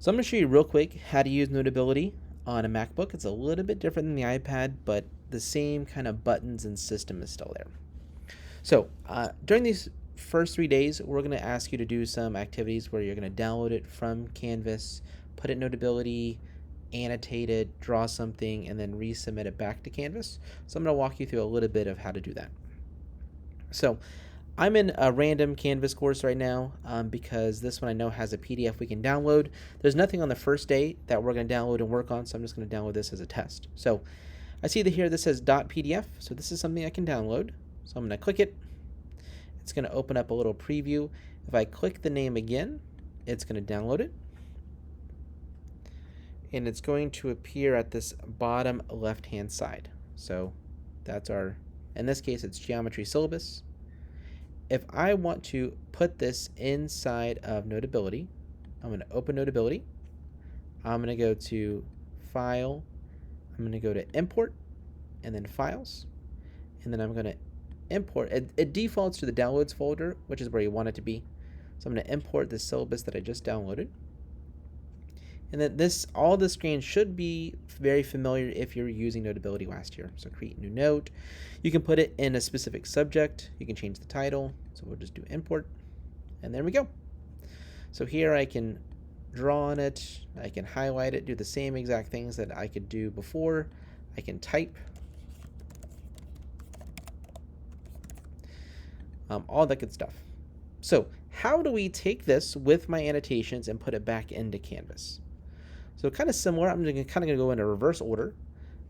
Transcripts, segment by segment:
So I'm going to show you real quick how to use Notability on a MacBook. It's a little bit different than the iPad, but the same kind of buttons and system is still there. So during these first 3 days, we're going to ask you to do some activities where you're going to download it from Canvas, put it in Notability, annotate it, draw something, and then resubmit it back to Canvas. So I'm going to walk you through a little bit of how to do that. So I'm in a random Canvas course right now because this one I know has a PDF we can download. There's nothing on the first day that we're going to download and work on, so I'm just going to download this as a test. So I see that here this says .pdf, so this is something I can download. So I'm going to click it. It's going to open up a little preview. If I click the name again, it's going to download it. And it's going to appear at this bottom left-hand side. So that's our, in this case, it's geometry syllabus. If I want to put this inside of Notability, I'm going to open Notability. I'm going to go to File. I'm going to go to Import, and then Files. And then I'm going to import. It defaults to the Downloads folder, which is where you want it to be. So I'm going to import the syllabus that I just downloaded. And then all the screen should be very familiar if you're using Notability last year. So create new note. You can put it in a specific subject. You can change the title. So we'll just do import. And there we go. So here I can draw on it. I can highlight it, do the same exact things that I could do before. I can type. All that good stuff. So how do we take this with my annotations and put it back into Canvas? So kind of similar. I'm kind of going to go in a reverse order.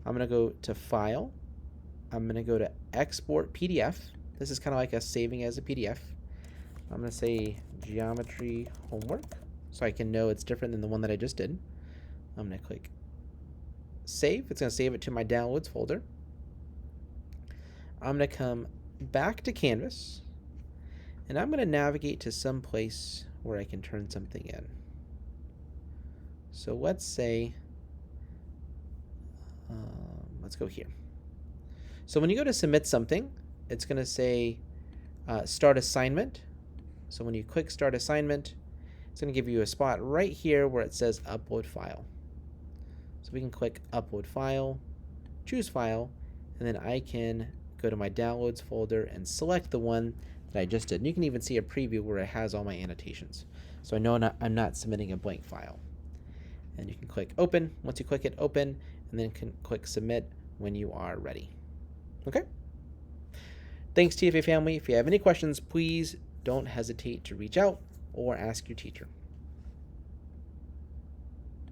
I'm going to go to File. I'm going to go to Export PDF. This is kind of like us saving as a PDF. I'm going to say Geometry Homework so I can know it's different than the one that I just did. I'm going to click Save. It's going to save it to my Downloads folder. I'm going to come back to Canvas, and I'm going to navigate to some place where I can turn something in. So let's say, let's go here. So when you go to submit something, it's going to say start assignment. So when you click start assignment, it's going to give you a spot right here where it says upload file. So we can click upload file, choose file, and then I can go to my downloads folder and select the one that I just did. And you can even see a preview where it has all my annotations. So I know I'm not submitting a blank file. And you can click open. Once you click it, open, and then can click submit when you are ready. Okay? Thanks, TFA family. If you have any questions, please don't hesitate to reach out or ask your teacher.